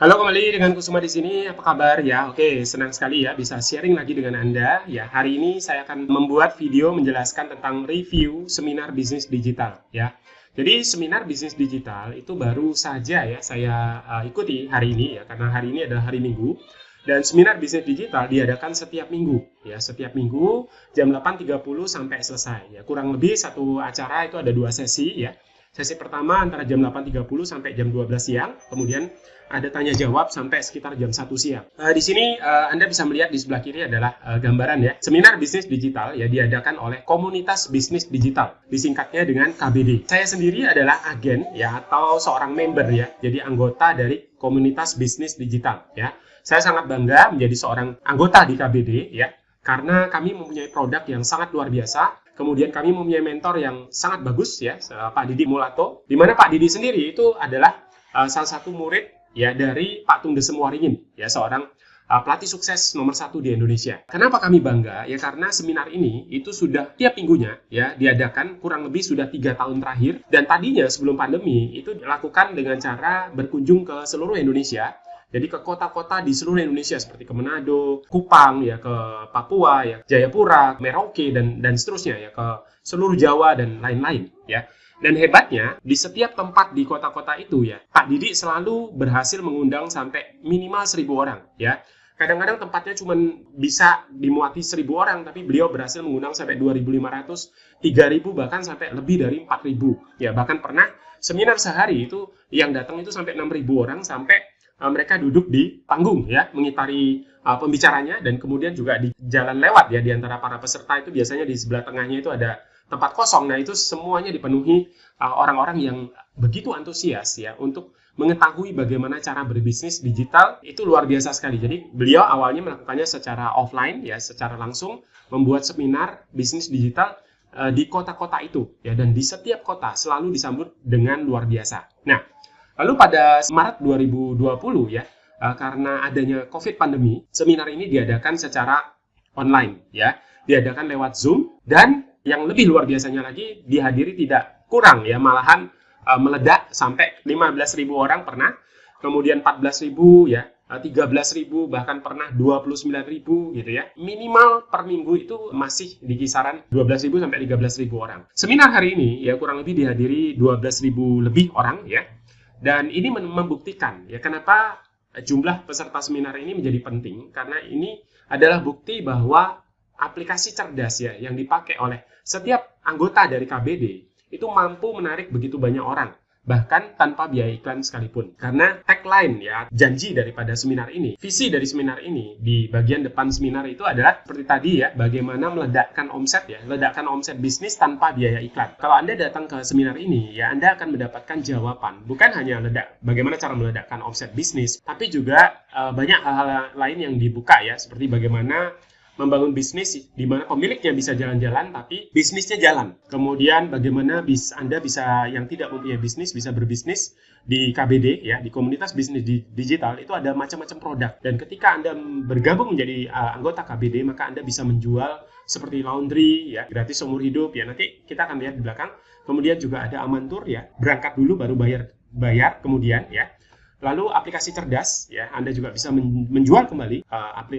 Halo, kembali dengan Kusuma di sini. Apa kabar ya? Oke, senang sekali ya bisa sharing lagi dengan Anda. Ya, hari ini saya akan membuat video menjelaskan tentang review seminar bisnis digital ya. Jadi seminar bisnis digital itu baru saja ya saya ikuti hari ini ya, karena hari ini adalah hari Minggu. Dan seminar bisnis digital diadakan setiap minggu ya, setiap minggu jam 8.30 sampai selesai ya. Kurang lebih satu acara itu ada 2 sesi ya. Sesi pertama antara jam 8.30 sampai jam 12 siang, kemudian ada tanya jawab sampai sekitar jam 1 siang. Di sini Anda bisa melihat di sebelah kiri adalah gambaran ya. Seminar bisnis digital ya diadakan oleh Komunitas Bisnis Digital, disingkatnya dengan KBD. Saya sendiri adalah agen ya atau seorang member ya, jadi anggota dari Komunitas Bisnis Digital ya. Saya sangat bangga menjadi seorang anggota di KBD ya, karena kami mempunyai produk yang sangat luar biasa. Kemudian kami mempunyai mentor yang sangat bagus ya, Pak Didi Mulato, di mana Pak Didi sendiri itu adalah salah satu murid ya dari Pak Tung Desem Waringin ya, seorang pelatih sukses nomor 1 di Indonesia. Kenapa kami bangga? Ya karena seminar ini itu sudah tiap minggunya ya diadakan kurang lebih sudah 3 tahun terakhir, dan tadinya sebelum pandemi itu dilakukan dengan cara berkunjung ke seluruh Indonesia. Jadi ke kota-kota di seluruh Indonesia seperti ke Manado, Kupang ya, ke Papua ya, Jayapura, Merauke dan seterusnya ya, ke seluruh Jawa dan lain-lain ya. Dan hebatnya, di setiap tempat di kota-kota itu ya, Pak Didi selalu berhasil mengundang sampai minimal 1.000 orang ya. Kadang-kadang tempatnya cuma bisa dimuati 1.000 orang, tapi beliau berhasil mengundang sampai 2.500, 3.000, bahkan sampai lebih dari 4.000. Ya, bahkan pernah seminar sehari itu yang datang itu sampai 6.000 orang, sampai mereka duduk di panggung ya, mengitari pembicaranya, dan kemudian juga di jalan lewat ya, di antara para peserta itu biasanya di sebelah tengahnya itu ada tempat kosong. Nah, itu semuanya dipenuhi orang-orang yang begitu antusias ya untuk mengetahui bagaimana cara berbisnis digital. Itu luar biasa sekali. Jadi beliau awalnya melakukannya secara offline ya, secara langsung membuat seminar bisnis digital di kota-kota itu ya, dan di setiap kota selalu disambut dengan luar biasa. Nah, lalu pada Maret 2020 ya, karena adanya COVID pandemi, seminar ini diadakan secara online ya, diadakan lewat Zoom, dan yang lebih luar biasanya lagi dihadiri tidak kurang ya, malahan meledak sampai 15.000 orang pernah, kemudian 14.000 ya, 13.000, bahkan pernah 29.000 gitu ya. Minimal per minggu itu masih di kisaran 12.000 sampai 13.000 orang. Seminar hari ini ya kurang lebih dihadiri 12.000 lebih orang ya. Dan ini membuktikan ya kenapa jumlah peserta seminar ini menjadi penting, karena ini adalah bukti bahwa aplikasi cerdas ya yang dipakai oleh setiap anggota dari KBD itu mampu menarik begitu banyak orang, bahkan tanpa biaya iklan sekalipun. Karena tagline ya, janji daripada seminar ini, visi dari seminar ini di bagian depan seminar itu adalah seperti tadi ya, bagaimana meledakkan omset ya, meledakkan omset bisnis tanpa biaya iklan. Kalau Anda datang ke seminar ini ya, Anda akan mendapatkan jawaban, bukan hanya bagaimana cara meledakkan omset bisnis, tapi juga banyak hal-hal lain yang dibuka ya, seperti bagaimana membangun bisnis di mana pemiliknya bisa jalan-jalan tapi bisnisnya jalan. Kemudian bagaimana Anda bisa, yang tidak mempunyai bisnis, bisa berbisnis di KBD ya, di Komunitas Bisnis Digital. Itu ada macam-macam produk, dan ketika Anda bergabung menjadi anggota KBD, maka Anda bisa menjual seperti laundry ya, gratis seumur hidup ya, nanti kita akan lihat di belakang. Kemudian juga ada Amantur ya, berangkat dulu baru bayar kemudian ya. Lalu aplikasi cerdas ya, Anda juga bisa menjual kembali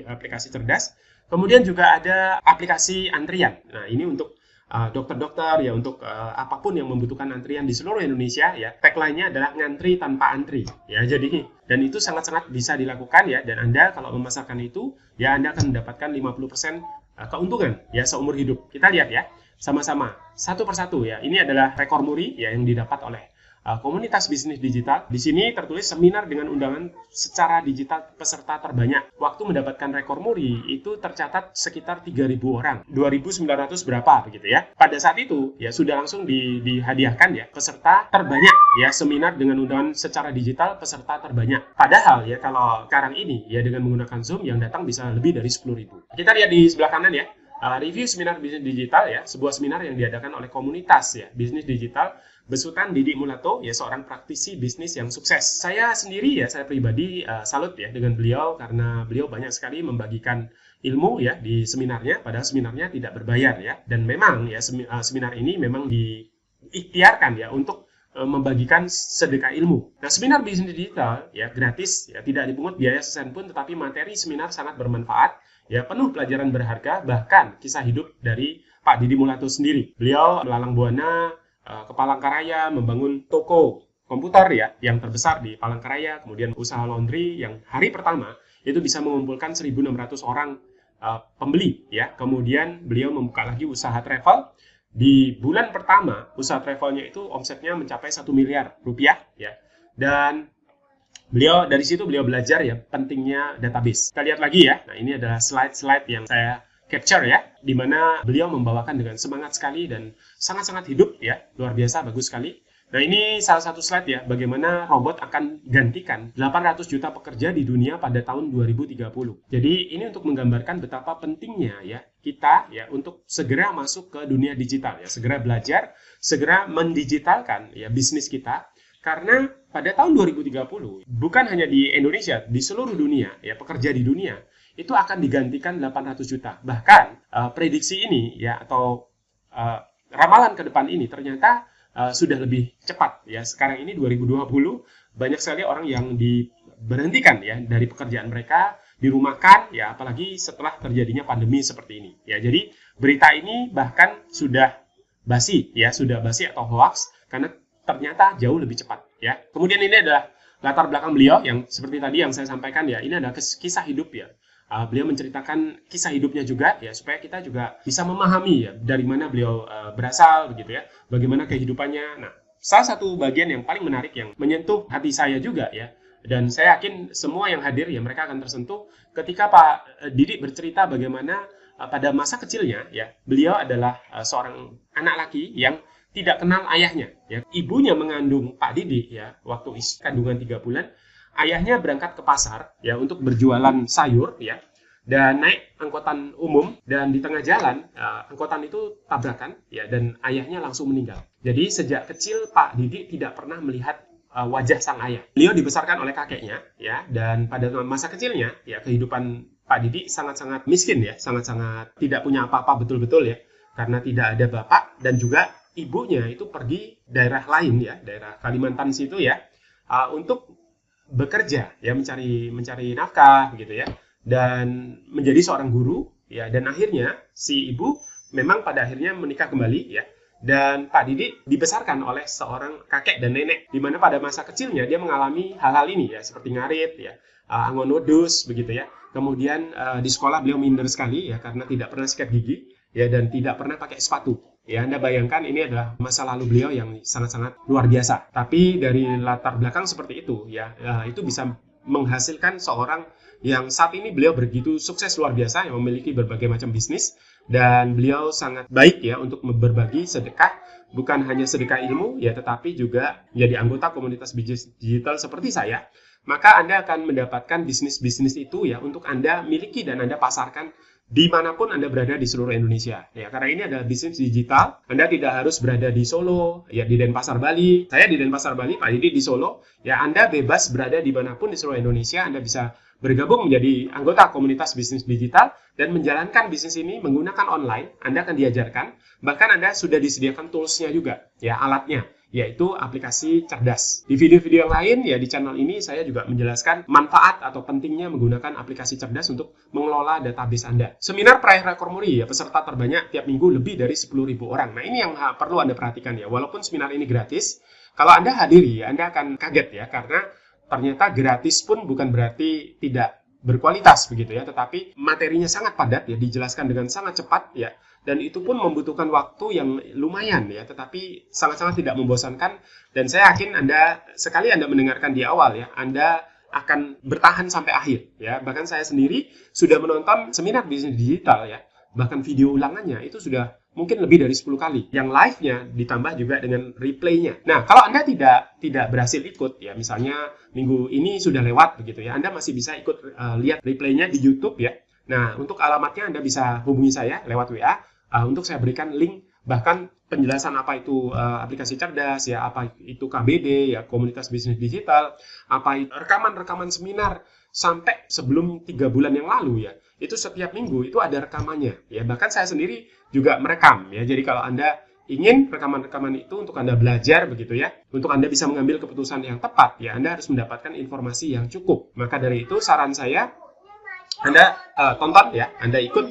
aplikasi cerdas. Kemudian juga ada aplikasi antrian. Nah, ini untuk dokter-dokter ya, untuk apapun yang membutuhkan antrian di seluruh Indonesia ya. Tagline-nya adalah ngantri tanpa antri ya. Jadi, dan itu sangat-sangat bisa dilakukan ya, dan Anda kalau memasarkan itu ya, Anda akan mendapatkan 50% keuntungan ya seumur hidup. Kita lihat ya sama-sama satu persatu ya. Ini adalah rekor muri ya yang didapat oleh Komunitas Bisnis Digital. Di sini tertulis seminar dengan undangan secara digital peserta terbanyak. Waktu mendapatkan rekor muri itu tercatat sekitar 3.000 orang. 2.900 berapa begitu ya. Pada saat itu ya sudah langsung dihadiahkan ya peserta terbanyak ya, seminar dengan undangan secara digital peserta terbanyak. Padahal ya kalau sekarang ini ya dengan menggunakan Zoom yang datang bisa lebih dari 10.000. Kita lihat di sebelah kanan ya. Review seminar bisnis digital ya, sebuah seminar yang diadakan oleh komunitas ya bisnis digital besutan Didi Mulato ya, seorang praktisi bisnis yang sukses. Saya sendiri ya, saya pribadi salut ya dengan beliau, karena beliau banyak sekali membagikan ilmu ya di seminarnya, padahal seminarnya tidak berbayar ya. Dan memang ya seminar ini memang diikhtiarkan ya untuk membagikan sedekah ilmu. Nah, seminar bisnis digital ya gratis, ya tidak dipungut biaya sesen pun, tetapi materi seminar sangat bermanfaat, ya penuh pelajaran berharga, bahkan kisah hidup dari Pak Didi Mulato sendiri. Beliau melalang buana ke Palangkaraya, membangun toko komputer ya yang terbesar di Palangkaraya, kemudian usaha laundry yang hari pertama itu bisa mengumpulkan 1.600 orang pembeli ya. Kemudian beliau membuka lagi usaha travel. Di bulan pertama usaha travelnya itu omsetnya mencapai 1 miliar rupiah ya. Dan dari situ beliau belajar ya pentingnya database. Kita lihat lagi ya. Nah, ini adalah slide-slide yang saya capture ya, di mana beliau membawakan dengan semangat sekali dan sangat-sangat hidup ya, luar biasa, bagus sekali. Nah, ini salah satu slide ya, bagaimana robot akan gantikan 800 juta pekerja di dunia pada tahun 2030. Jadi, ini untuk menggambarkan betapa pentingnya ya, kita ya, untuk segera masuk ke dunia digital ya, segera belajar, segera mendigitalkan ya, bisnis kita. Karena pada tahun 2030, bukan hanya di Indonesia, di seluruh dunia, ya, pekerja di dunia, itu akan digantikan 800 juta. Bahkan, prediksi ini ya, atau ramalan ke depan ini ternyata sudah lebih cepat ya. Sekarang ini 2020 banyak sekali orang yang diberhentikan ya dari pekerjaan mereka, dirumahkan ya, apalagi setelah terjadinya pandemi seperti ini ya. Jadi berita ini bahkan sudah basi ya, sudah basi atau hoax karena ternyata jauh lebih cepat ya. Kemudian ini adalah latar belakang beliau yang seperti tadi yang saya sampaikan ya. Ini adalah kisah hidup ya. Beliau menceritakan kisah hidupnya juga ya, supaya kita juga bisa memahami ya dari mana beliau berasal begitu ya, bagaimana kehidupannya. Nah, salah satu bagian yang paling menarik yang menyentuh hati saya juga ya, dan saya yakin semua yang hadir ya mereka akan tersentuh ketika Pak Didi bercerita bagaimana pada masa kecilnya ya, beliau adalah seorang anak laki yang tidak kenal ayahnya ya. Ibunya mengandung Pak Didi ya waktu kandungan 3 bulan. Ayahnya berangkat ke pasar ya untuk berjualan sayur ya, dan naik angkutan umum, dan di tengah jalan angkutan itu tabrakan ya, dan ayahnya langsung meninggal. Jadi sejak kecil Pak Didi tidak pernah melihat wajah sang ayah. Beliau dibesarkan oleh kakeknya ya, dan pada masa kecilnya ya kehidupan Pak Didi sangat-sangat miskin ya, sangat-sangat tidak punya apa-apa betul-betul ya, karena tidak ada bapak, dan juga ibunya itu pergi daerah lain ya, daerah Kalimantan situ ya, untuk bekerja ya, mencari nafkah gitu ya, dan menjadi seorang guru ya, dan akhirnya si ibu memang pada akhirnya menikah kembali ya, dan Pak Didi dibesarkan oleh seorang kakek dan nenek, di mana pada masa kecilnya dia mengalami hal-hal ini ya, seperti ngarit ya, angon wedus begitu ya. Kemudian di sekolah beliau minder sekali ya, karena tidak pernah sikat gigi ya, dan tidak pernah pakai sepatu. Ya, Anda bayangkan ini adalah masa lalu beliau yang sangat-sangat luar biasa. Tapi dari latar belakang seperti itu, ya, itu bisa menghasilkan seorang yang saat ini beliau begitu sukses luar biasa, yang memiliki berbagai macam bisnis, dan beliau sangat baik ya untuk berbagi sedekah, bukan hanya sedekah ilmu, ya, tetapi juga menjadi anggota komunitas bisnis digital seperti saya. Maka Anda akan mendapatkan bisnis-bisnis itu ya untuk Anda miliki dan Anda pasarkan dimanapun Anda berada di seluruh Indonesia. Ya, karena ini adalah bisnis digital, Anda tidak harus berada di Solo, ya di Denpasar, Bali. Saya di Denpasar, Bali, Pak Didi di Solo. Ya, Anda bebas berada dimanapun di seluruh Indonesia. Anda bisa bergabung menjadi anggota komunitas bisnis digital dan menjalankan bisnis ini menggunakan online. Anda akan diajarkan, bahkan Anda sudah disediakan tools-nya juga, ya alatnya, yaitu aplikasi cerdas. Di video-video yang lain ya di channel ini saya juga menjelaskan manfaat atau pentingnya menggunakan aplikasi cerdas untuk mengelola database Anda. Seminar peraih rekor muri ya, peserta terbanyak tiap minggu lebih dari 10.000 orang. Nah, ini yang perlu Anda perhatikan ya. Walaupun seminar ini gratis, kalau Anda hadiri Anda akan kaget ya, karena ternyata gratis pun bukan berarti tidak berkualitas begitu ya, tetapi materinya sangat padat ya, dijelaskan dengan sangat cepat ya. Dan itu pun membutuhkan waktu yang lumayan ya, tetapi sangat-sangat tidak membosankan. Dan saya yakin sekali Anda mendengarkan di awal ya, Anda akan bertahan sampai akhir ya. Bahkan saya sendiri sudah menonton seminar bisnis digital ya, bahkan video ulangannya itu sudah mungkin lebih dari 10 kali. Yang live-nya ditambah juga dengan replay-nya. Nah, kalau Anda tidak berhasil ikut ya, misalnya minggu ini sudah lewat begitu ya, Anda masih bisa ikut lihat replay-nya di YouTube ya. Nah, untuk alamatnya Anda bisa hubungi saya lewat WA. Untuk saya berikan link, bahkan penjelasan apa itu aplikasi cerdas ya, apa itu KBD ya, komunitas bisnis digital, apa itu rekaman-rekaman seminar sampai sebelum 3 bulan yang lalu ya, itu setiap minggu itu ada rekamannya ya. Bahkan saya sendiri juga merekam ya. Jadi kalau Anda ingin rekaman-rekaman itu untuk Anda belajar begitu ya, untuk Anda bisa mengambil keputusan yang tepat, ya Anda harus mendapatkan informasi yang cukup. Maka dari itu saran saya, Anda tonton ya, Anda ikut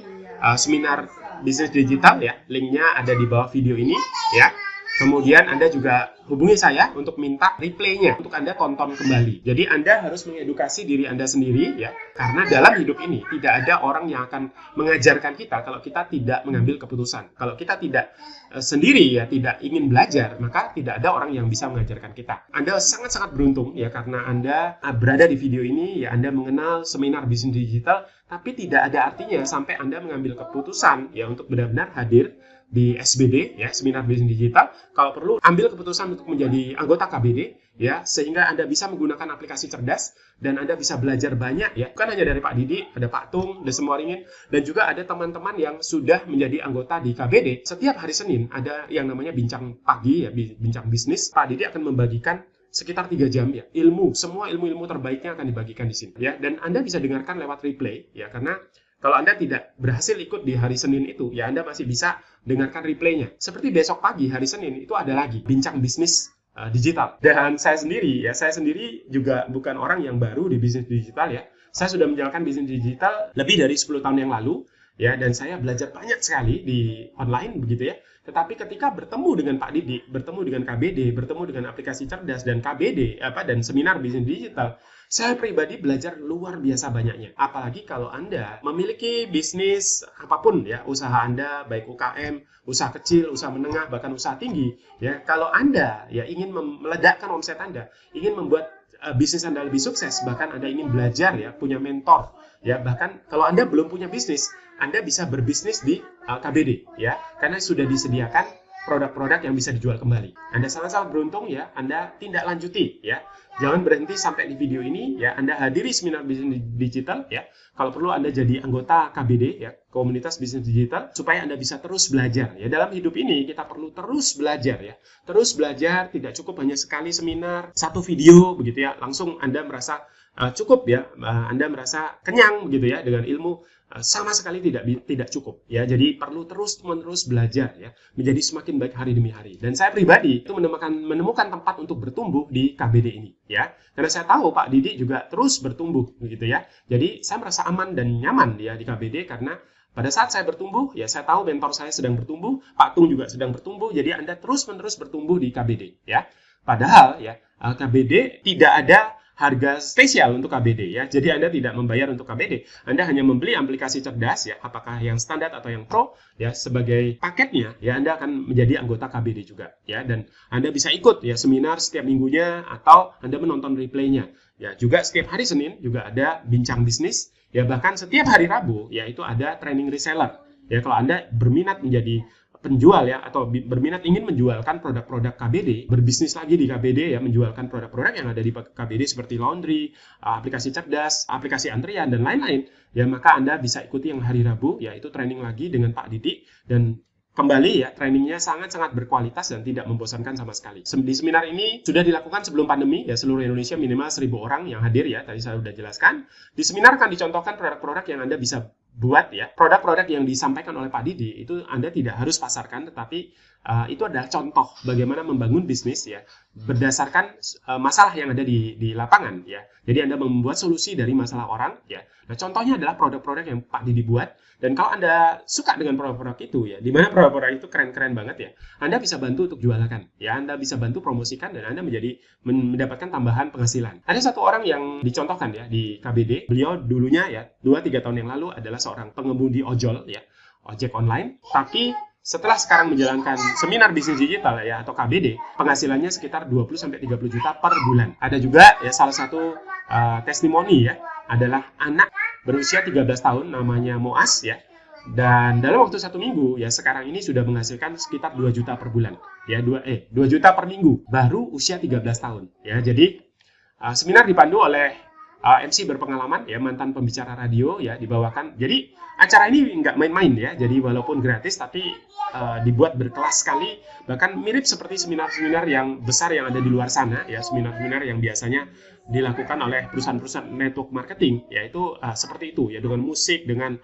seminar bisnis digital ya, linknya ada di bawah video ini ya. Kemudian Anda juga hubungi saya untuk minta replaynya, untuk Anda tonton kembali. Jadi Anda harus mengedukasi diri Anda sendiri ya, karena dalam hidup ini tidak ada orang yang akan mengajarkan kita kalau kita tidak mengambil keputusan. Kalau kita tidak sendiri ya, tidak ingin belajar, maka tidak ada orang yang bisa mengajarkan kita. Anda sangat-sangat beruntung ya, karena Anda berada di video ini ya, Anda mengenal seminar bisnis digital, tapi tidak ada artinya sampai Anda mengambil keputusan ya untuk benar-benar hadir di SBD ya, seminar bisnis digital. Kalau perlu ambil keputusan untuk menjadi anggota KBD ya, sehingga Anda bisa menggunakan aplikasi cerdas dan Anda bisa belajar banyak ya, bukan hanya dari Pak Didi, ada Pak Tung, ada semua ringin, dan juga ada teman-teman yang sudah menjadi anggota di KBD. Setiap hari Senin ada yang namanya bincang pagi ya, bincang bisnis. Pak Didi akan membagikan sekitar 3 jam ya, semua ilmu-ilmu terbaiknya akan dibagikan di sini ya, dan Anda bisa dengarkan lewat replay ya, karena kalau Anda tidak berhasil ikut di hari Senin itu, ya Anda masih bisa dengarkan replaynya. Seperti besok pagi, hari Senin, itu ada lagi bincang bisnis digital. Dan saya sendiri juga bukan orang yang baru di bisnis digital ya. Saya sudah menjalankan bisnis digital lebih dari 10 tahun yang lalu, ya, dan saya belajar banyak sekali di online begitu ya. Tetapi ketika bertemu dengan Pak Didi, bertemu dengan KBD, bertemu dengan aplikasi cerdas dan KBD dan seminar bisnis digital, saya pribadi belajar luar biasa banyaknya. Apalagi kalau Anda memiliki bisnis apapun ya, usaha Anda baik UKM, usaha kecil, usaha menengah, bahkan usaha tinggi ya. Kalau Anda ya ingin meledakkan omset Anda, ingin membuat bisnis Anda lebih sukses, bahkan Anda ingin belajar ya, punya mentor ya, bahkan kalau Anda belum punya bisnis, Anda bisa berbisnis di KBD ya, karena sudah disediakan produk-produk yang bisa dijual kembali. Anda sangat-sangat beruntung ya, Anda tindak lanjuti ya. Jangan berhenti sampai di video ini ya, Anda hadiri seminar bisnis digital ya. Kalau perlu Anda jadi anggota KBD ya, komunitas bisnis digital, supaya Anda bisa terus belajar ya. Dalam hidup ini kita perlu terus belajar ya. Terus belajar, tidak cukup hanya sekali seminar, satu video begitu ya, langsung Anda merasa cukup ya, Anda merasa kenyang begitu ya dengan ilmu, sama sekali tidak cukup ya. Jadi perlu terus-menerus belajar ya, menjadi semakin baik hari demi hari. Dan saya pribadi itu menemukan tempat untuk bertumbuh di KBD ini ya, karena saya tahu Pak Didi juga terus bertumbuh begitu ya. Jadi saya merasa aman dan nyaman ya di KBD, karena pada saat saya bertumbuh ya, saya tahu mentor saya sedang bertumbuh, Pak Tung juga sedang bertumbuh. Jadi Anda terus-menerus bertumbuh di KBD ya. Padahal ya, KBD tidak ada harga spesial untuk KBD ya. Jadi Anda tidak membayar untuk KBD. Anda hanya membeli aplikasi cerdas ya, apakah yang standar atau yang pro ya, sebagai paketnya ya, Anda akan menjadi anggota KBD juga ya, dan Anda bisa ikut ya seminar setiap minggunya, atau Anda menonton replaynya ya. Juga setiap hari Senin juga ada bincang bisnis ya, bahkan setiap hari Rabu ya itu ada training reseller ya. Kalau Anda berminat menjadi penjual ya, atau berminat ingin menjualkan produk-produk KBD, berbisnis lagi di KBD ya, menjualkan produk-produk yang ada di KBD seperti laundry, aplikasi cerdas, aplikasi antrian, dan lain-lain ya, maka Anda bisa ikuti yang hari Rabu ya, itu training lagi dengan Pak Didi, dan kembali ya, trainingnya sangat-sangat berkualitas dan tidak membosankan sama sekali. Di seminar ini sudah dilakukan sebelum pandemi ya, seluruh Indonesia minimal 1.000 orang yang hadir ya, tadi saya sudah jelaskan. Di seminar akan dicontohkan produk-produk yang Anda bisa buat ya, produk-produk yang disampaikan oleh Pak Didi itu Anda tidak harus pasarkan, tetapi itu adalah contoh bagaimana membangun bisnis ya, berdasarkan masalah yang ada di lapangan ya. Jadi Anda membuat solusi dari masalah orang ya. Nah, contohnya adalah produk-produk yang Pak Didi buat, dan kalau Anda suka dengan produk-produk itu ya, di mana produk-produk itu keren-keren banget ya, Anda bisa bantu untuk jualkan ya, Anda bisa bantu promosikan, dan Anda mendapatkan tambahan penghasilan. Ada satu orang yang dicontohkan ya di KBD, beliau dulunya ya 2-3 tahun yang lalu adalah seorang pengemudi ojol ya, ojek online, tapi setelah sekarang menjalankan seminar bisnis digital ya, atau KBD, penghasilannya sekitar 20-30 juta per bulan. Ada juga ya salah satu testimoni ya, adalah anak berusia 13 tahun namanya Moas ya, dan dalam waktu 1 minggu ya, sekarang ini sudah menghasilkan sekitar 2 juta per bulan ya, 2 juta per minggu, baru usia 13 tahun ya. Jadi seminar dipandu oleh MC berpengalaman ya, mantan pembicara radio ya, dibawakan. Jadi acara ini nggak main-main ya. Jadi walaupun gratis tapi dibuat berkelas sekali, bahkan mirip seperti seminar-seminar yang besar yang ada di luar sana ya, seminar-seminar yang biasanya dilakukan oleh perusahaan-perusahaan network marketing, yaitu seperti itu ya, dengan musik, dengan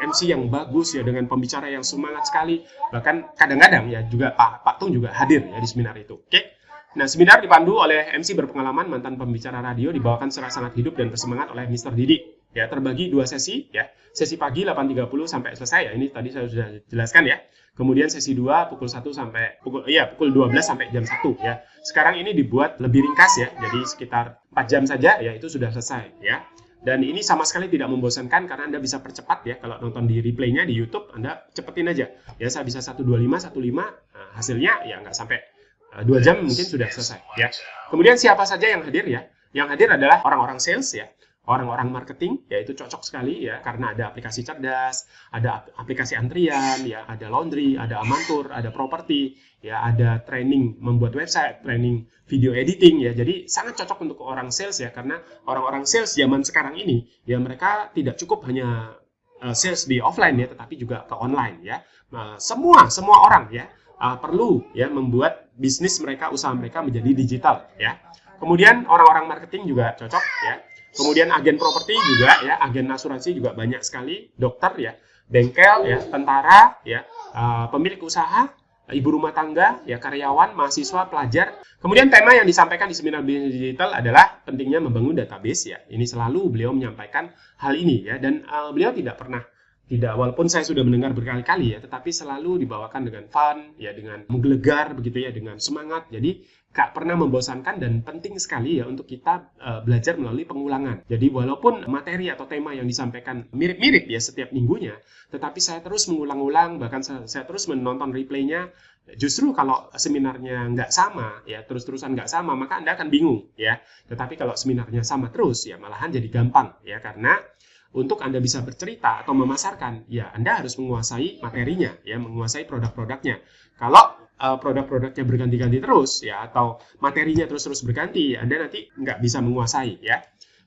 MC yang bagus ya, dengan pembicara yang semangat sekali, bahkan kadang-kadang ya juga Pak Tung juga hadir ya di seminar itu. Oke. Nah, seminar dipandu oleh MC berpengalaman mantan pembicara radio, dibawakan secara sangat hidup dan bersemangat oleh Mr. Didi. Ya, terbagi 2 sesi ya. Sesi pagi 8.30 sampai selesai ya. Ini tadi saya sudah jelaskan ya. Kemudian sesi 2 pukul 1 sampai pukul 12 sampai jam 1 ya. Sekarang ini dibuat lebih ringkas ya. Jadi sekitar 4 jam saja ya, itu sudah selesai ya. Dan ini sama sekali tidak membosankan karena Anda bisa percepat ya. Kalau nonton di replaynya di YouTube, Anda cepetin aja. Ya, saya bisa 125, 15. Nah, hasilnya ya nggak sampai 2 jam mungkin sudah selesai ya. Kemudian siapa saja yang hadir ya? Yang hadir adalah orang-orang sales ya, orang-orang marketing, ya itu cocok sekali ya, karena ada aplikasi cerdas, ada aplikasi antrian ya, ada laundry, ada amantur, ada properti ya, ada training membuat website, training video editing ya. Jadi sangat cocok untuk orang sales ya, karena orang-orang sales zaman sekarang ini ya, mereka tidak cukup hanya sales di offline ya, tetapi juga ke online ya. Semua orang ya perlu ya membuat bisnis mereka, usaha mereka menjadi digital ya. Kemudian orang-orang marketing juga cocok ya. Kemudian agen properti juga ya, agen asuransi juga banyak sekali, dokter ya, bengkel ya, tentara ya, pemilik usaha, ibu rumah tangga ya, karyawan, mahasiswa, pelajar. Kemudian tema yang disampaikan di seminar bisnis digital adalah pentingnya membangun database ya. Ini selalu beliau menyampaikan hal ini ya, dan beliau walaupun saya sudah mendengar berkali-kali ya, tetapi selalu dibawakan dengan fun ya, dengan menggelegar begitu ya, dengan semangat. Jadi gak pernah membosankan, dan penting sekali ya untuk kita belajar melalui pengulangan. Jadi walaupun materi atau tema yang disampaikan mirip-mirip ya setiap minggunya, tetapi saya terus mengulang-ulang, bahkan saya terus menonton replaynya. Justru kalau seminarnya nggak sama ya, terus-terusan nggak sama, maka Anda akan bingung ya. Tetapi kalau seminarnya sama terus ya, malahan jadi gampang ya, karena untuk Anda bisa bercerita atau memasarkan, ya Anda harus menguasai materinya, ya, menguasai produk-produknya. Kalau produk-produknya berganti-ganti terus, ya, atau materinya terus-terus berganti, Anda nanti nggak bisa menguasai, ya.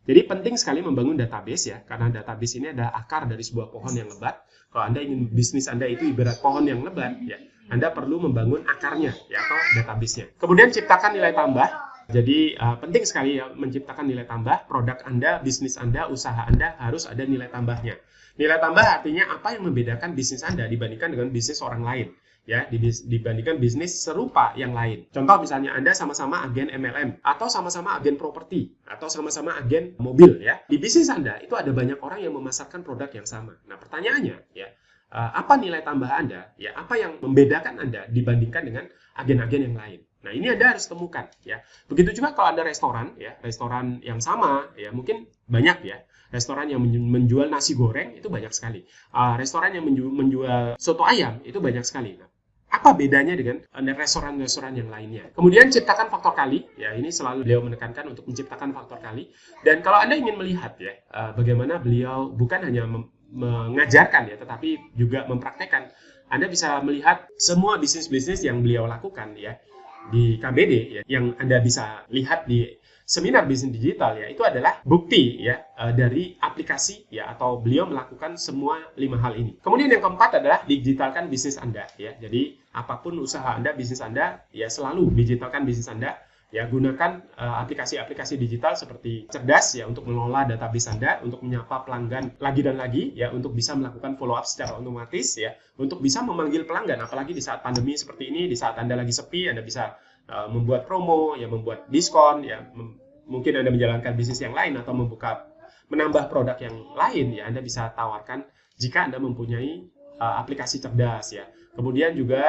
Jadi penting sekali membangun database, ya, karena database ini adalah akar dari sebuah pohon yang lebat. Kalau Anda ingin bisnis Anda itu ibarat pohon yang lebat, ya, Anda perlu membangun akarnya, ya, atau database-nya. Kemudian ciptakan nilai tambah. Jadi penting sekali ya menciptakan nilai tambah. Produk Anda, bisnis Anda, usaha Anda harus ada nilai tambahnya. Nilai tambah artinya apa yang membedakan bisnis Anda dibandingkan dengan bisnis orang lain, ya, dibandingkan bisnis serupa yang lain. Contoh misalnya Anda sama-sama agen MLM, atau sama-sama agen properti, atau sama-sama agen mobil ya. Di bisnis Anda itu ada banyak orang yang memasarkan produk yang sama. Nah, pertanyaannya ya, apa nilai tambah Anda? Ya, apa yang membedakan Anda dibandingkan dengan agen-agen yang lain? Nah, ini Anda harus temukan ya. Begitu juga kalau Anda restoran ya, restoran yang sama ya, mungkin banyak ya. Restoran yang menjual nasi goreng itu banyak sekali. Restoran yang menjual soto ayam itu banyak sekali. Nah, apa bedanya dengan restoran-restoran yang lainnya? Kemudian ciptakan faktor kali. Ya, ini selalu beliau menekankan untuk menciptakan faktor kali. Dan kalau Anda ingin melihat ya, bagaimana beliau bukan hanya mengajarkan ya, tetapi juga mempraktekkan. Anda bisa melihat semua bisnis-bisnis yang beliau lakukan ya di KBD ya, yang Anda bisa lihat di seminar bisnis digital ya, itu adalah bukti ya dari aplikasi ya, atau beliau melakukan semua 5 hal ini. Kemudian yang keempat adalah digitalkan bisnis Anda ya. Jadi apapun usaha Anda, bisnis Anda ya, selalu digitalkan bisnis Anda. Ya, gunakan aplikasi-aplikasi digital seperti cerdas ya untuk mengelola database Anda, untuk menyapa pelanggan lagi dan lagi ya, untuk bisa melakukan follow up secara otomatis ya, untuk bisa memanggil pelanggan, apalagi di saat pandemi seperti ini, di saat Anda lagi sepi, Anda bisa membuat promo ya, membuat diskon ya, mungkin Anda menjalankan bisnis yang lain atau menambah produk yang lain ya, Anda bisa tawarkan jika Anda mempunyai aplikasi cerdas ya. Kemudian juga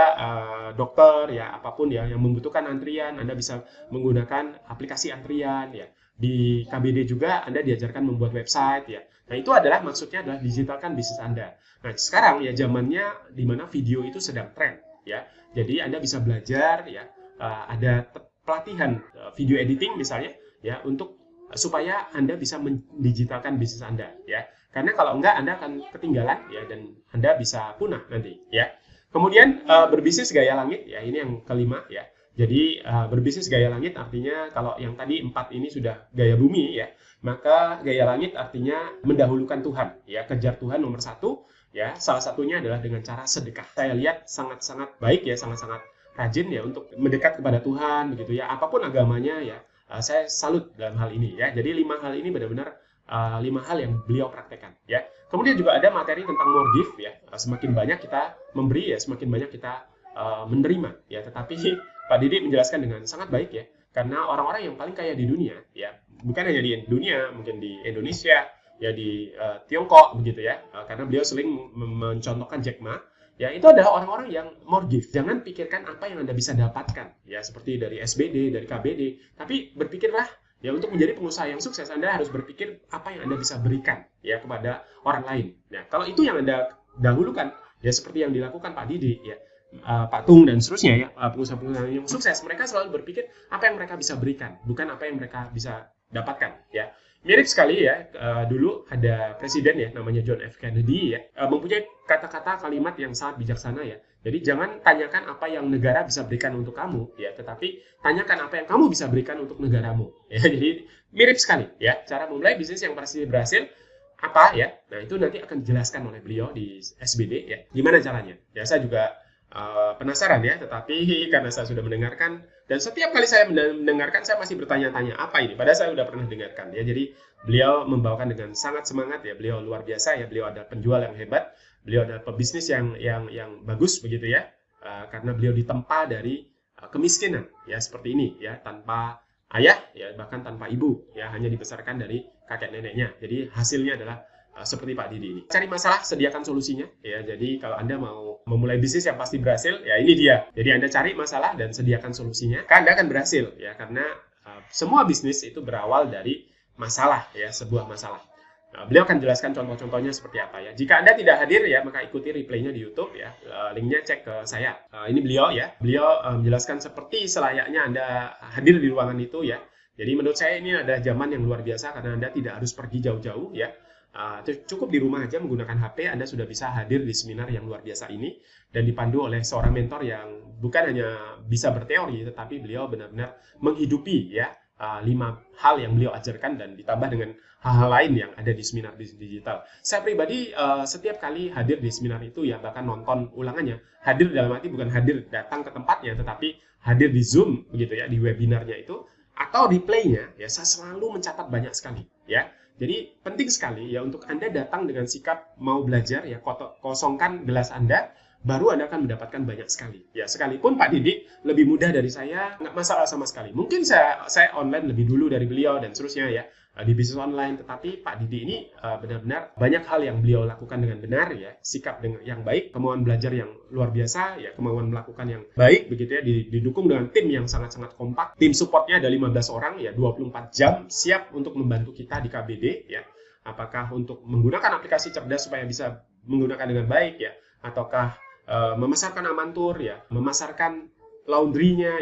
dokter ya, apapun ya yang membutuhkan antrian, Anda bisa menggunakan aplikasi antrian ya. Di KBD juga Anda diajarkan membuat website ya. Nah, itu adalah maksudnya adalah digitalkan bisnis Anda. Nah, sekarang ya zamannya di mana video itu sedang tren ya. Jadi Anda bisa belajar ya, ada pelatihan video editing misalnya ya, untuk supaya Anda bisa mendigitalkan bisnis Anda ya. Karena kalau enggak Anda akan ketinggalan ya, dan Anda bisa punah nanti ya. Kemudian berbisnis gaya langit ya, ini yang kelima ya. Jadi berbisnis gaya langit artinya kalau yang tadi 4 ini sudah gaya bumi ya, maka gaya langit artinya mendahulukan Tuhan ya, kejar Tuhan nomor 1 ya. Salah satunya adalah dengan cara sedekah. Saya lihat sangat-sangat baik ya, sangat-sangat rajin ya untuk mendekat kepada Tuhan begitu ya. Apapun agamanya ya, saya salut dalam hal ini ya. Jadi 5 hal ini benar-benar 5 hal yang beliau praktekkan ya. Kemudian juga ada materi tentang more give ya. Semakin banyak kita memberi ya, semakin banyak kita menerima ya. Tetapi Pak Didi menjelaskan dengan sangat baik ya, karena orang-orang yang paling kaya di dunia ya, bukan hanya di dunia, mungkin di Indonesia ya, di Tiongkok begitu ya, karena beliau sering mencontohkan Jack Ma ya, itu adalah orang-orang yang more give. Jangan pikirkan apa yang Anda bisa dapatkan ya, seperti dari SBD, dari KBD, tapi berpikirlah ya, untuk menjadi pengusaha yang sukses Anda harus berpikir apa yang Anda bisa berikan ya kepada orang lain. Nah, kalau itu yang Anda dahulukan ya, seperti yang dilakukan Pak Didi ya, Pak Tung dan seterusnya ya, pengusaha-pengusaha yang sukses, mereka selalu berpikir apa yang mereka bisa berikan, bukan apa yang mereka bisa dapatkan ya. Mirip sekali ya, dulu ada presiden ya, namanya John F. Kennedy ya, mempunyai kata-kata kalimat yang sangat bijaksana ya. Jadi jangan tanyakan apa yang negara bisa berikan untuk kamu ya, tetapi tanyakan apa yang kamu bisa berikan untuk negaramu ya. Jadi mirip sekali ya, cara memulai bisnis yang pasti berhasil apa ya. Nah, itu nanti akan dijelaskan oleh beliau di SBD ya, gimana caranya ya. Saya juga penasaran ya, tetapi karena saya sudah mendengarkan, dan setiap kali saya mendengarkan saya masih bertanya-tanya apa ini, padahal saya sudah pernah dengarkan ya. Jadi beliau membawakan dengan sangat semangat ya, beliau luar biasa ya, beliau ada penjual yang hebat, beliau ada pebisnis yang bagus begitu ya, karena beliau ditempa dari kemiskinan ya, seperti ini ya, tanpa ayah ya, bahkan tanpa ibu ya, hanya dibesarkan dari kakek neneknya. Jadi hasilnya adalah seperti Pak Didi ini. Cari masalah, sediakan solusinya ya. Jadi kalau Anda mau memulai bisnis yang pasti berhasil, ya ini dia. Jadi Anda cari masalah dan sediakan solusinya, Anda akan berhasil ya, karena semua bisnis itu berawal dari masalah ya, sebuah masalah. Beliau akan jelaskan contoh-contohnya seperti apa ya. Jika Anda tidak hadir ya, maka ikuti replaynya di YouTube ya. Linknya cek ke saya. Ini beliau ya. Beliau menjelaskan seperti selayaknya Anda hadir di ruangan itu ya. Jadi menurut saya ini adalah zaman yang luar biasa, karena Anda tidak harus pergi jauh-jauh ya. Cukup di rumah aja menggunakan HP, Anda sudah bisa hadir di seminar yang luar biasa ini, dan dipandu oleh seorang mentor yang bukan hanya bisa berteori, tetapi beliau benar-benar menghidupi ya 5 hal yang beliau ajarkan, dan ditambah dengan hal-hal lain yang ada di seminar digital. Saya pribadi setiap kali hadir di seminar itu ya, bahkan nonton ulangannya, hadir dalam arti bukan hadir datang ke tempatnya, tetapi hadir di Zoom begitu ya, di webinarnya itu atau replaynya ya, saya selalu mencatat banyak sekali ya. Jadi penting sekali ya untuk Anda datang dengan sikap mau belajar ya, kosongkan gelas Anda, baru Anda akan mendapatkan banyak sekali. Ya, sekalipun Pak Didi lebih mudah dari saya, nggak masalah sama sekali. Mungkin saya online lebih dulu dari beliau dan seterusnya ya, di bisnis online, tetapi Pak Didi ini benar-benar banyak hal yang beliau lakukan dengan benar ya, sikap yang baik, kemauan belajar yang luar biasa ya, kemauan melakukan yang baik begitu ya, didukung dengan tim yang sangat-sangat kompak. Tim supportnya ada 15 orang ya, 24 jam siap untuk membantu kita di KBD ya. Apakah untuk menggunakan aplikasi cerdas supaya bisa menggunakan dengan baik ya, ataukah memasarkan Amantur ya, memasarkan laundry-nya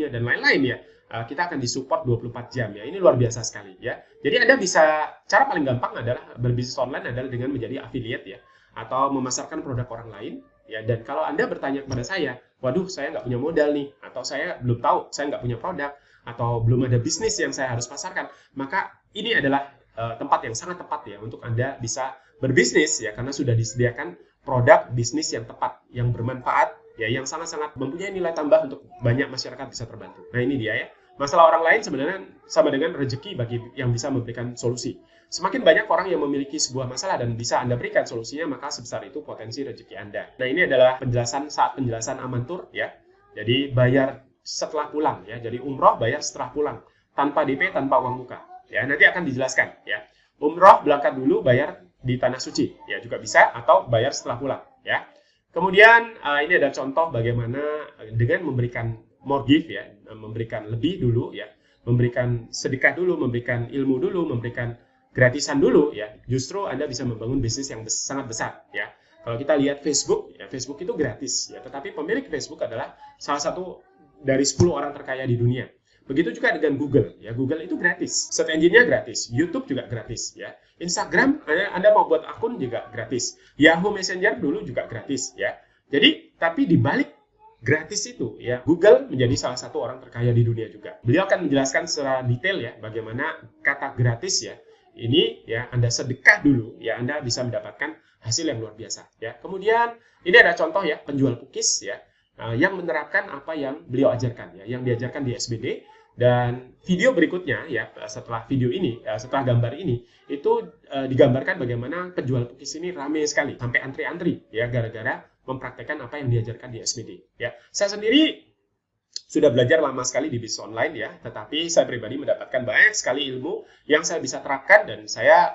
dan lain-lain ya. Kita akan disupport 24 jam ya. Ini luar biasa sekali ya. Jadi Anda bisa, cara paling gampang adalah berbisnis online adalah dengan menjadi affiliate ya, atau memasarkan produk orang lain ya. Dan kalau Anda bertanya kepada saya, waduh saya nggak punya modal nih, atau saya belum tahu, saya nggak punya produk, atau belum ada bisnis yang saya harus pasarkan, maka ini adalah tempat yang sangat tepat ya untuk Anda bisa berbisnis ya, karena sudah disediakan produk bisnis yang tepat, yang bermanfaat ya, yang sangat-sangat mempunyai nilai tambah untuk banyak masyarakat bisa terbantu. Nah ini dia ya. Masalah orang lain sebenarnya sama dengan rezeki bagi yang bisa memberikan solusi. Semakin banyak orang yang memiliki sebuah masalah dan bisa Anda berikan solusinya, maka sebesar itu potensi rezeki Anda. Nah ini adalah saat penjelasan Amantur ya. Jadi bayar setelah pulang ya. Jadi umroh bayar setelah pulang, tanpa DP, tanpa uang muka. Ya nanti akan dijelaskan ya. Umroh berangkat dulu, bayar di tanah suci ya juga bisa, atau bayar setelah pulang ya. Kemudian ini ada contoh bagaimana dengan memberikan more give ya, memberikan lebih dulu ya, memberikan sedekah dulu, memberikan ilmu dulu, memberikan gratisan dulu ya, justru Anda bisa membangun bisnis yang sangat besar ya. Kalau kita lihat Facebook ya, Facebook itu gratis ya, tetapi pemilik Facebook adalah salah satu dari 10 orang terkaya di dunia. Begitu juga dengan Google ya, Google itu gratis, search engine-nya gratis, YouTube juga gratis ya, Instagram Anda mau buat akun juga gratis, Yahoo Messenger dulu juga gratis ya. Jadi tapi di balik gratis itu ya, Google menjadi salah satu orang terkaya di dunia juga. Beliau akan menjelaskan secara detail ya bagaimana kata gratis ya ini ya Anda sedekah dulu ya Anda bisa mendapatkan hasil yang luar biasa ya. Kemudian ini ada contoh ya penjual cookies ya yang menerapkan apa yang beliau ajarkan ya, yang diajarkan di SBD. Dan video berikutnya ya setelah video ini, setelah gambar ini itu digambarkan bagaimana penjual cookies ini ramai sekali sampai antri-antri ya gara-gara mempraktekkan apa yang diajarkan di SBD ya. Saya sendiri sudah belajar lama sekali di bisnis online ya, tetapi saya pribadi mendapatkan banyak sekali ilmu yang saya bisa terapkan dan saya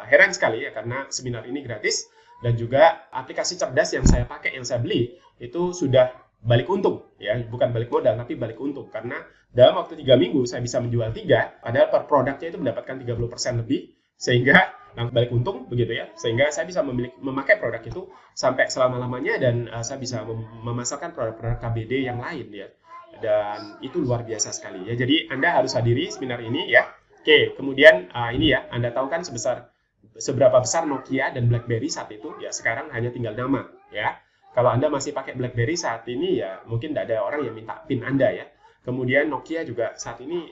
heran sekali ya karena seminar ini gratis dan juga aplikasi cerdas yang saya pakai, yang saya beli itu sudah balik untung ya, bukan balik modal tapi balik untung karena dalam waktu 3 minggu saya bisa menjual 3 padahal per produknya itu mendapatkan 30% lebih sehingga balik untung begitu ya, sehingga saya bisa memakai produk itu sampai selama-lamanya dan saya bisa memasarkan produk-produk KBD yang lain ya, dan itu luar biasa sekali ya. Jadi Anda harus hadiri seminar ini ya. Oke, kemudian ini ya Anda tahu kan seberapa besar Nokia dan BlackBerry saat itu ya, sekarang hanya tinggal nama ya. Kalau Anda masih pakai BlackBerry saat ini ya mungkin tidak ada orang yang minta PIN Anda ya. Kemudian Nokia juga saat ini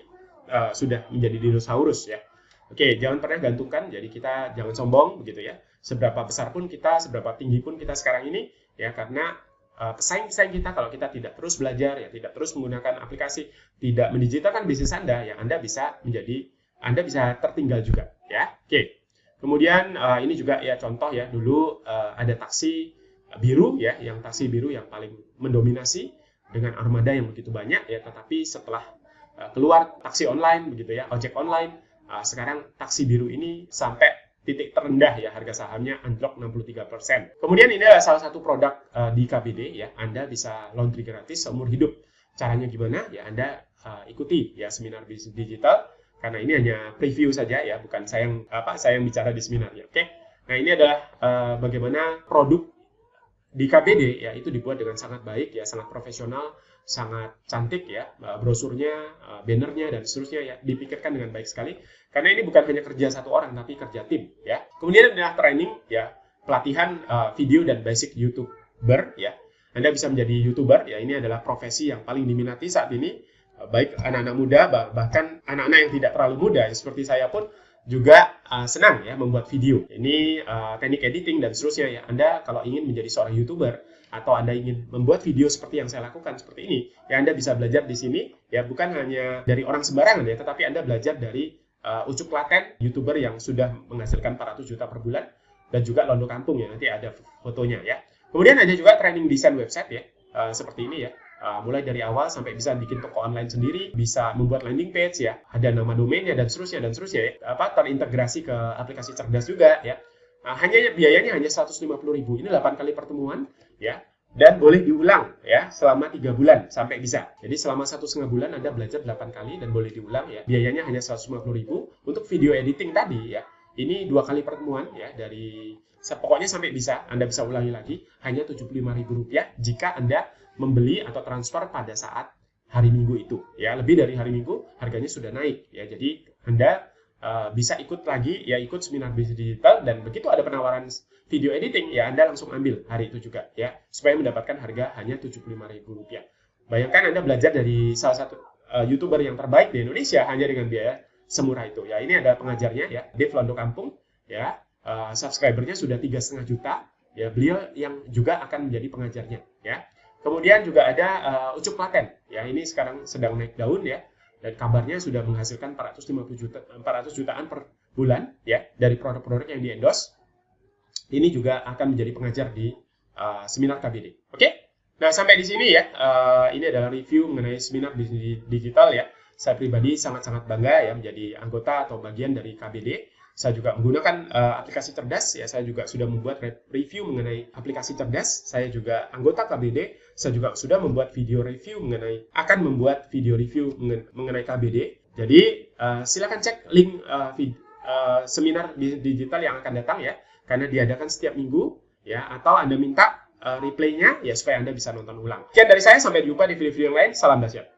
sudah menjadi dinosaurus ya. Oke, jangan pernah gantungkan, jadi kita jangan sombong begitu ya. Seberapa besar pun kita, seberapa tinggi pun kita sekarang ini ya, karena pesaing-pesaing kita kalau kita tidak terus belajar ya, tidak terus menggunakan aplikasi, tidak mendigitalkan bisnis Anda ya, Anda bisa tertinggal juga ya. Oke. Kemudian ini juga ya contoh ya, dulu ada taksi biru ya, yang taksi biru yang paling mendominasi dengan armada yang begitu banyak ya, tetapi setelah keluar taksi online begitu ya, ojek online, sekarang taksi biru ini sampai titik terendah ya, harga sahamnya anjlok 63%. Kemudian ini adalah salah satu produk di KBD ya, Anda bisa laundry gratis seumur hidup. Caranya gimana? Ya Anda ikuti ya seminar bisnis digital, karena ini hanya preview saja ya, bukan saya yang bicara di seminarnya. Oke. Nah, ini adalah bagaimana produk di KBD ya itu dibuat dengan sangat baik ya, sangat profesional, sangat cantik ya, brosurnya, bannernya dan seterusnya ya, dipikirkan dengan baik sekali karena ini bukan hanya kerja satu orang tapi kerja tim ya. Kemudian adalah training ya, pelatihan video dan basic YouTuber ya. Anda bisa menjadi YouTuber ya, ini adalah profesi yang paling diminati saat ini, baik anak-anak muda bahkan anak-anak yang tidak terlalu muda ya, seperti saya pun juga senang ya membuat video. Ini teknik editing dan seterusnya ya. Anda kalau ingin menjadi seorang YouTuber atau Anda ingin membuat video seperti yang saya lakukan seperti ini, ya Anda bisa belajar di sini ya, bukan hanya dari orang sembarangan ya, tetapi Anda belajar dari Ucup Klaten, YouTuber yang sudah menghasilkan 400 juta per bulan, dan juga Londo Kampung ya, nanti ada fotonya ya. Kemudian ada juga training desain website ya, seperti ini ya. Mulai dari awal sampai bisa bikin toko online sendiri, bisa membuat landing page ya, ada nama domainnya dan seterusnya ya. Terintegrasi ke aplikasi cerdas juga ya. Biayanya hanya 150.000. Ini 8 kali pertemuan ya, dan boleh diulang ya selama 3 bulan sampai bisa. Jadi selama 1,5 bulan Anda belajar 8 kali dan boleh diulang ya. Biayanya hanya 150.000 untuk video editing tadi ya. Ini 2 kali pertemuan ya, dari pokoknya sampai bisa Anda bisa ulangi lagi, hanya Rp75.000 jika Anda membeli atau transfer pada saat hari Minggu itu ya. Lebih dari hari Minggu harganya sudah naik ya. Jadi Anda bisa ikut lagi ya, ikut seminar bisnis digital, dan begitu ada penawaran video editing ya Anda langsung ambil hari itu juga ya, supaya mendapatkan harga hanya Rp75.000. Bayangkan Anda belajar dari salah satu YouTuber yang terbaik di Indonesia hanya dengan biaya semurah itu ya. Ini ada pengajarnya ya, Dave Londo Kampung ya, subscribernya sudah 3,5 juta ya, beliau yang juga akan menjadi pengajarnya ya. Kemudian juga ada Ucup Klaten ya, ini sekarang sedang naik daun ya, dan kabarnya sudah menghasilkan 400 jutaan per bulan ya dari produk-produk yang di-endorse. Ini juga akan menjadi pengajar di seminar KBD. Oke? Nah, sampai di sini ya, ini adalah review mengenai seminar bisnis digital ya. Saya pribadi sangat-sangat bangga ya menjadi anggota atau bagian dari KBD. Saya juga menggunakan aplikasi cerdas ya. Saya juga sudah membuat review mengenai aplikasi cerdas. Saya juga anggota KBD. Saya juga sudah membuat video review akan membuat video review mengenai KBD. Jadi silakan cek link seminar digital yang akan datang ya, karena diadakan setiap minggu ya, atau Anda minta replaynya ya supaya Anda bisa nonton ulang. Sekian dari saya, sampai jumpa di video-video yang lain. Salam dahsyat.